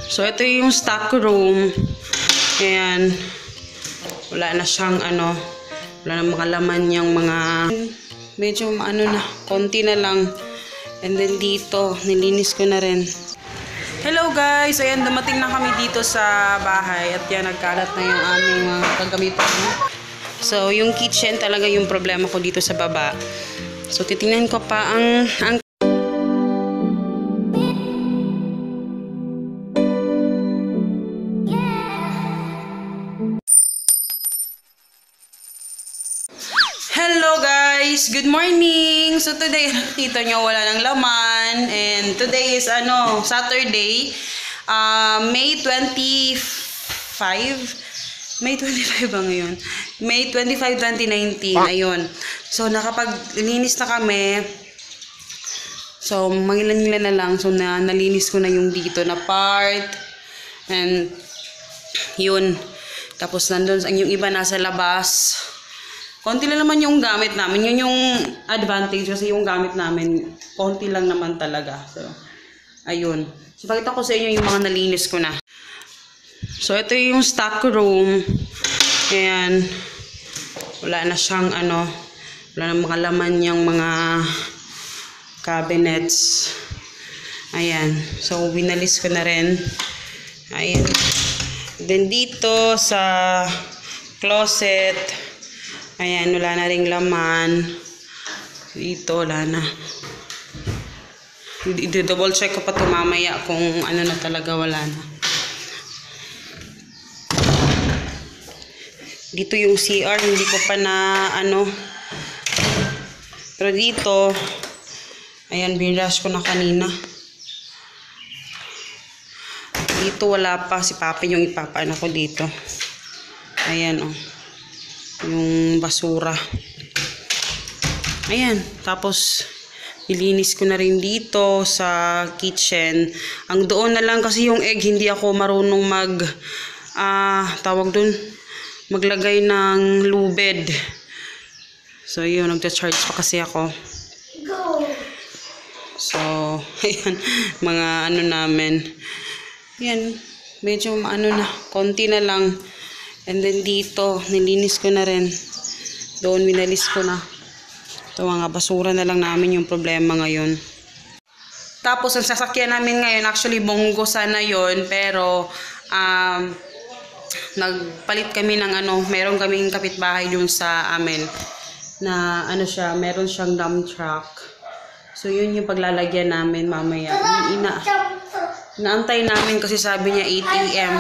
So, ito yung stock room. Ayan. Wala na siyang wala na mga laman yung mga medyo na, konti na lang. And then dito, nilinis ko na rin. Hello guys! Ayan, dumating na kami dito sa bahay. At yan, nagkalat na yung aming kagamitan. So, yung kitchen talaga yung problema ko dito sa baba. So, titingnan ko pa ang Hello guys! Good morning! So today, nakita nyo wala ng laman. And today is Saturday, May 25. May 25 ba ngayon? May 25, 2019. Ayun. So nakapag-linis na kami. So mangilan-ngilan na lang. So nalinis ko na yung dito na part. And yun. Tapos nandun yung iba nasa labas. Konti lang naman yung gamit namin. Yun yung advantage kasi yung gamit namin, konti lang naman talaga. So, ayun. So, pakita ko sa inyo yung mga nalinis ko na. So, ito yung stock room. Ayan. Wala na siyang wala na mga laman yung mga cabinets. Ayan. So, winalis ko na rin. Ayan. Then, dito sa closet, ayan, wala na ring laman. Dito, wala na. Double check ko pa ito mamaya kung ano na talaga, wala na. Dito yung CR, hindi ko pa na Pero dito, ayan, binrush ko na kanina. Dito wala pa, si Papa yung ipapaano ko dito. Ayan, oh. Yung basura. Ayan. Tapos, nilinis ko na rin dito sa kitchen. Ang doon na lang kasi yung egg, hindi ako marunong tawag dun, maglagay ng lubid. So, yun. Nagcha-charge pa kasi ako. So, ayan. Mga namin. Ayan. Medyo na, konti na lang. And then dito, nilinis ko na rin. Doon, winalis ko na. Ito, mga basura na lang namin yung problema ngayon. Tapos, ang sasakyan namin ngayon, actually, bonggo sana yun. Pero, nagpalit kami ng meron kaming kapitbahay dun sa amin. Na, siya, meron siyang dump truck. So, yun yung paglalagyan namin mamaya. Naantay namin kasi sabi niya 8 AM.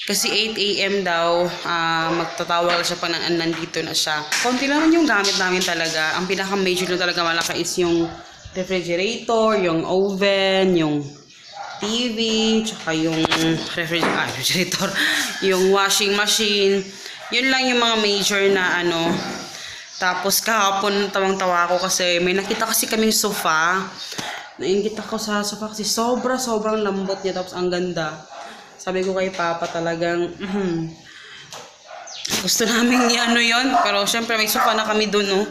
Kasi 8 AM daw, magtatawag siya pa nandito na siya. Konti lang yung gamit namin talaga. Ang pinaka-major na talaga malaki is yung refrigerator, yung oven, yung TV, tsaka yung refrigerator, yung washing machine. Yun lang yung mga major na Tapos kahapon tawang-tawa ako kasi may nakita kasi kaming sofa. Nainggit ako sa sofa kasi sobrang lambot niya tapos ang ganda. Sabi ko kay Papa talagang gusto namin yun. Pero syempre may sofa na kami dun, no?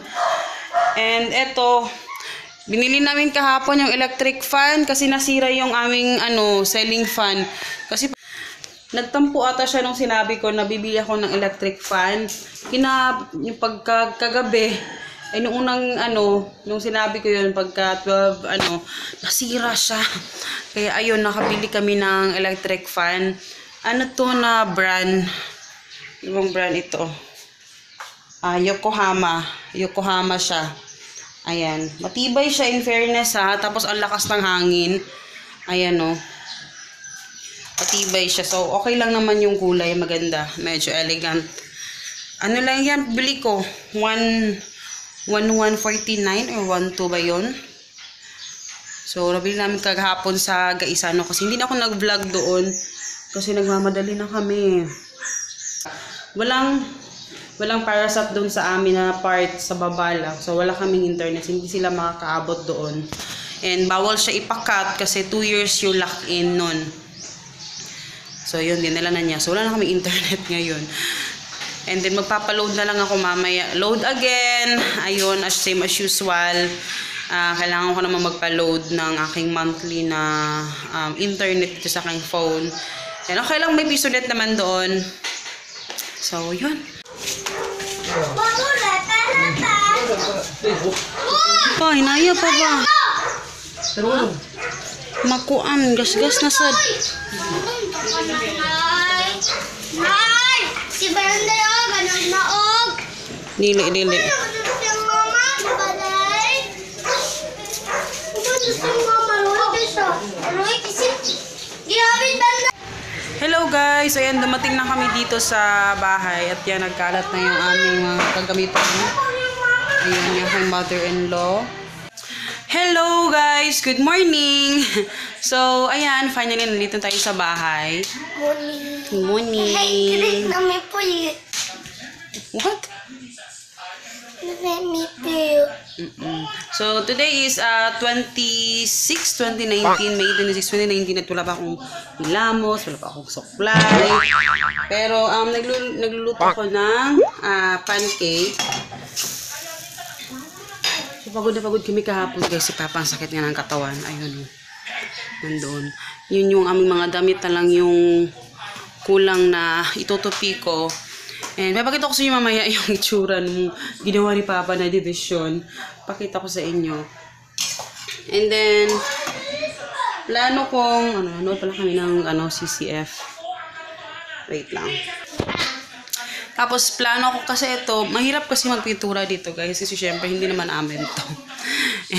And eto, binili namin kahapon yung electric fan kasi nasira yung aming ceiling fan. Kasi nagtampo ata siya nung sinabi ko na bibili ako ng electric fan. Yung pagkagabi, ay nung unang nung sinabi ko yun, pagka 12, nasira siya. Kaya ayun, nakabili kami ng electric fan. Ano to na brand? Ibang brand ito. Yokohama. Yokohama siya. Ayan. Matibay siya in fairness ha. Tapos ang lakas ng hangin. Ayan o. Matibay siya. So okay lang naman yung kulay. Maganda. Medyo elegant. Ano lang yan? Bili ko. 1149 or 12 ba yun? So, nabili namin kagahapon sa Gaisano kasi hindi na ako nag-vlog doon kasi nagmamadali na kami. Walang parasat doon sa amin na part sa baba lang. So, wala kaming internet. Hindi sila makakaabot doon. And bawal siya ipakat kasi 2 years yung lock-in nun. So, yun, dinala na niya. So, wala na kaming internet ngayon. And then, magpapaload na lang ako mamaya. Load again. Ayun, same as usual. kailangan ko naman magpa-load ng aking monthly na internet dito sa aking phone. And okay lang, may piso net naman doon. So, yun. Pa, hinaya pa ba? Makuan, gas-gas na sad. Si Brenda oh, ganun maog. Dili. Hello guys! Ayan, dumating na kami dito sa bahay at yan, nagkalat na yung aming mga kagamitan. Ayan, yung aking mother-in-law. Hello guys! Good morning! So, ayan, finally nandito tayo sa bahay. Good morning! Hey, namin po yun. What? Namin po yun. So, today is 26, 2019, May 26, 2019 at wala pa akong hilamos, wala pa akong supply. Pero, nagluluto ako ng pancake. So, pagod na pagod kami kahapon guys, si Papa ang sakit nga ng katawan. Ayun, nandoon. Yun yung aming mga damit na lang yung kulang na itutupi ko. And papakita ko sa inyo mamaya yung itsura nung ginawa ni Papa na division. Pakita ko sa inyo. And then, plano kong, ano pala kami ng CCF. Wait lang. Tapos, plano ko kasi ito, mahirap kasi magpintura dito guys. Kasi syempre, hindi naman amin to.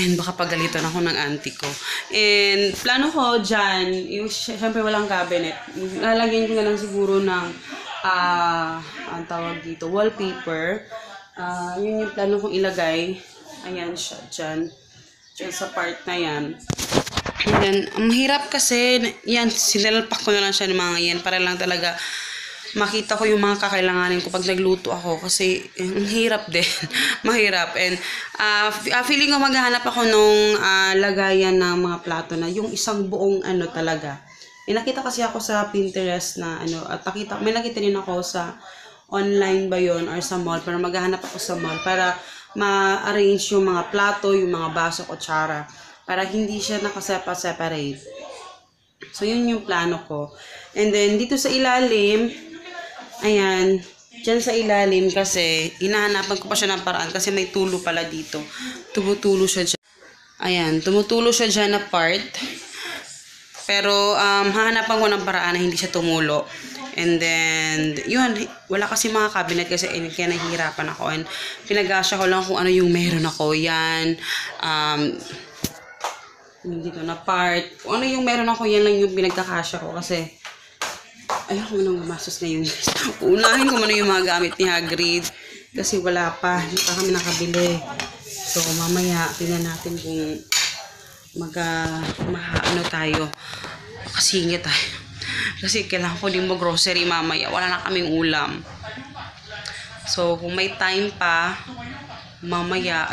And baka pagalitan ako ng auntie ko. And plano ko dyan, yung, syempre walang cabinet. Lalagyan ko na lang siguro ng ang tawag dito, wallpaper. Yun yung plano kong ilagay. Ayan siya, dyan sa part na yan. And then, ang mahirap kasi, yan, silalpak ko na lang siya ng mga yan para lang talaga makita ko yung mga kakailanganin ko pag nagluto ako. Kasi, ang hirap din. Mahirap. And, feeling ko maghahanap ako nung lagayan ng mga plato na yung isang buong talaga. Nakita kasi ako sa Pinterest na at may nakita din ako sa online ba yun or sa mall, pero maghahanap ako sa mall para ma-arrange yung mga plato, yung mga baso, kutsara, para hindi siya nakaseparate. So yun yung plano ko. And then dito sa ilalim, ayan, dyan sa ilalim kasi hinahanapan ko pa siya ng paraan kasi may tulo pala dito. Tumutulo siya dyan. Ayan, tumutulo siya dyan na part. Pero, hahanapan ko ng paraan na hindi siya tumulo. And then, yun, wala kasi mga cabinet kasi kaya nahihirapan ako. And pinagasya ko lang kung ano yung meron ako. Yan, dito na part. Kung ano yung meron ako, yan lang yung pinagkakasya ko. Kasi, ayoko nang gumastos na yun. Uunahin ko muna yung mga gamit ni Hagrid. Kasi wala pa. Hindi pa kami nakabili. So, mamaya, tingnan natin kung tayo. Kasingit tayo. Kasi kailangan ko din mag-grocery mamaya. Wala na kaming ulam. So, kung may time pa, mamaya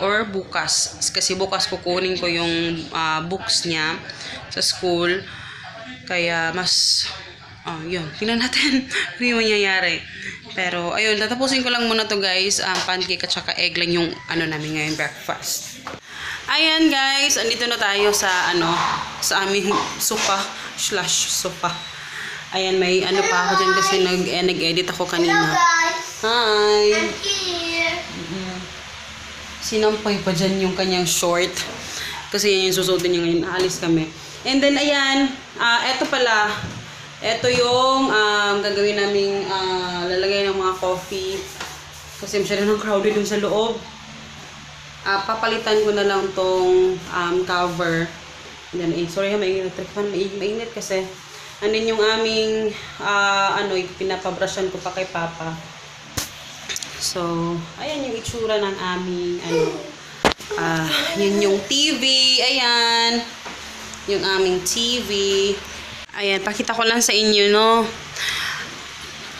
or bukas. Kasi bukas kukunin ko yung books niya sa school. Kaya mas, yun. Tingnan natin kung yung mangyayari. Pero, ayun, tatapusin ko lang muna to guys. Pancake at saka egg lang yung namin ngayon breakfast. Ayan guys, andito na tayo sa sa aming sopa/sopa. Ayan, may pa ako dyan kasi nag-edit ako kanina. Hi! Sinampay pa dyan yung kanyang short. Kasi yan yung susuotin niya ngayon. Aalis kami. And then ayan, eto pala. Eto yung gagawin naming lalagay ng mga coffee. Kasi masyado ng crowded dun sa loob. Papalitan ko na lang tong cover. Yan, sorry ha, mainit kasi andun yung aming pinapabrushan ko pa kay Papa. So, ayan yung itsura ng aming yun yung TV, ayan yung aming TV. Ayan, pakita ko lang sa inyo, no?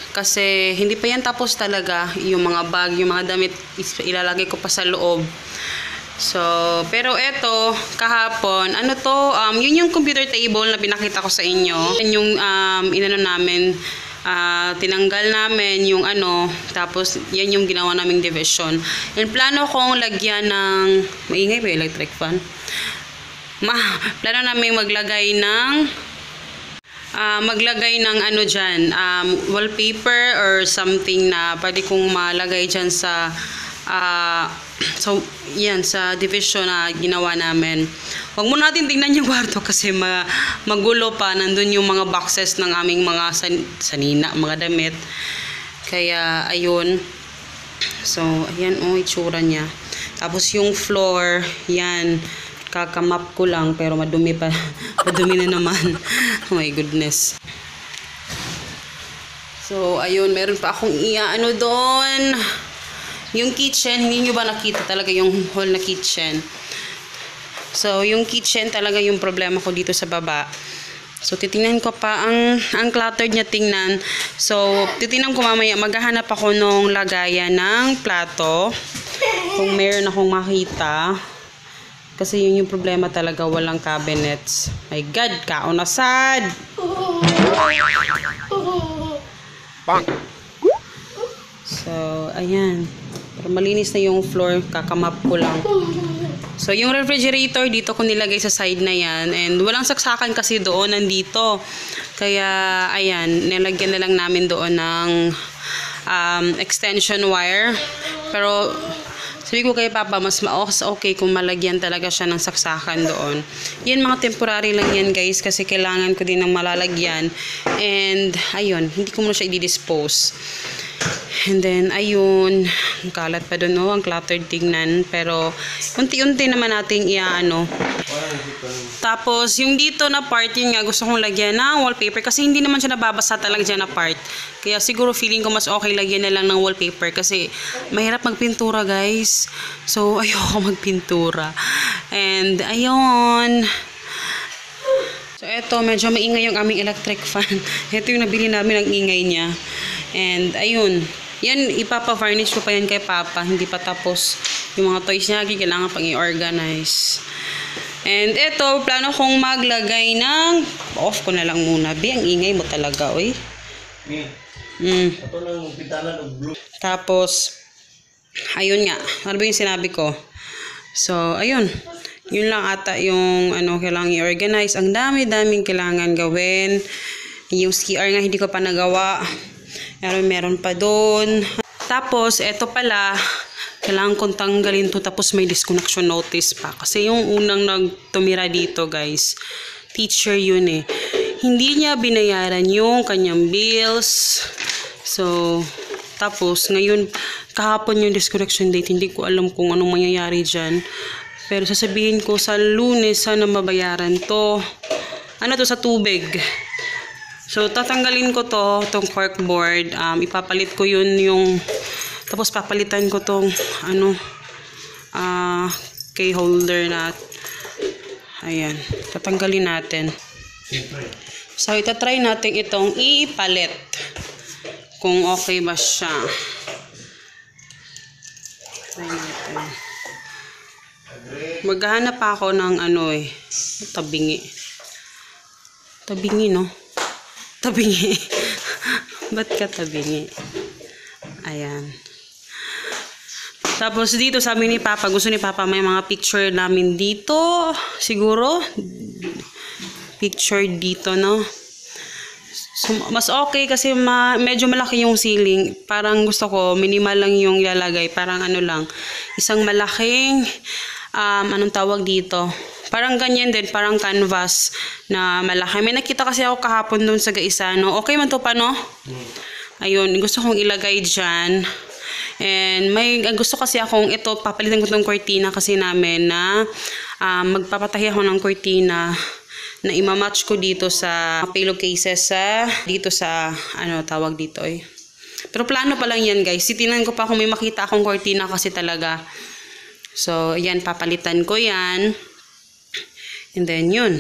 Kasi hindi pa yan tapos talaga. Yung mga bag, yung mga damit, ilalagay ko pa sa loob. So, pero eto, kahapon, yun yung computer table na pinakita ko sa inyo. Yan yung, namin, tinanggal namin yung ano, tapos yan yung ginawa naming division. And plano kong lagyan ng, maingay ba yung electric fan? Plano namin maglagay ng ano dyan, wallpaper or something na pwede kong malagay dyan sa so yan sa division na ginawa namin. Huwag muna natin tingnan yung kwarto kasi magulo pa. Nandun yung mga boxes ng aming mga sanina, mga damit. Kaya ayun. So ayan itsura niya. Tapos yung floor, yan kakamap ko lang pero madumi pa. Madumi na naman. Oh my goodness. So ayun, meron pa akong iaano doon. Yung kitchen, hindi nyo ba nakita talaga yung whole na kitchen? So, yung kitchen talaga yung problema ko dito sa baba. So, titingnan ko pa ang cluttered niya tingnan. So, titingnan ko mamaya, maghahanap ako nung lagayan ng plato. Kung meron akong makita. Kasi yun yung problema talaga, walang cabinets. My God, kaunasad! So, ayan. Pero malinis na yung floor, kakamap ko lang. So, yung refrigerator, dito ko nilagay sa side na yan. And walang saksakan kasi doon, nandito. Kaya, ayan, nilagyan na lang namin doon ng extension wire. Pero, sabi ko kay Papa, mas okay kung malagyan talaga siya ng saksakan doon. Yan, mga temporary lang yan, guys, kasi kailangan ko din ng malalagyan. And, ayun, hindi ko muna siya i-dispose. And then, ayun, ang kalat pa doon, ang cluttered tingnan. Pero, unti-unti naman nating iaano. Tapos, yung dito na part, yun nga, gusto kong lagyan ng wallpaper. Kasi hindi naman siya nababasa talaga dyan na part. Kaya siguro feeling ko mas okay lagyan na lang ng wallpaper. Kasi, mahirap magpintura, guys. So, ayoko magpintura. And, ayun. So, eto, medyo maingay yung aming electric fan. Ito yung nabili namin ang ingay niya. And, ayun. Yan, ipapa-varnish ko pa yan kay Papa. Hindi pa tapos. Yung mga toys niya, kailangan pang i-organize. And, eto, plano kong maglagay ng... Off ko na lang muna. Ang ingay mo talaga, oy. Ito lang pintana ng blue. Tapos, ayun nga. Ano ba yung sinabi ko? So, ayun. Yun lang ata yung kailangan i-organize. Ang dami-daming kailangan gawin. Yung CR nga hindi ko pa nagawa. Pero meron pa doon. Tapos, eto pala, kailangan kong tanggalin to. Tapos may disconnection notice pa. Kasi yung unang nagtumira dito, guys, teacher yun eh. Hindi niya binayaran yung kanyang bills. So, tapos, ngayon, kahapon yung disconnection date. Hindi ko alam kung anong mangyayari dyan. Pero sasabihin ko sa Lunes, sana mabayaran to. Ano to, sa tubig. So, tatanggalin ko tong corkboard. Ipapalit ko yun yung... Tapos, papalitan ko tong, key holder na... Ayan. Tatanggalin natin. So, itatry natin itong ipalit. Kung okay ba siya. Try natin. Maghahanap pa ako ng tabingi. Tabingi, no? Tabingi. Ba't ka tabingi? Ayan. Tapos dito sabi ni Papa, gusto ni Papa may mga picture namin dito. Siguro. Picture dito, no? So, mas okay kasi medyo malaki yung ceiling. Parang gusto ko, minimal lang yung ilalagay. Parang lang. Isang malaking, anong tawag dito? Parang ganyan din, parang canvas na malaki. May nakita kasi ako kahapon doon sa Gaisano. Okay man to pa, no? Ayun, gusto kong ilagay dyan. And gusto kasi akong ito, papalitan ko tong cortina kasi namin na magpapatahi ako ng cortina na imamatch ko dito sa pillowcases dito sa, tawag dito eh. Pero plano pa lang yan, guys. Titinan ko pa kung may makita akong cortina kasi talaga. So, yan, papalitan ko yan. And then, yun.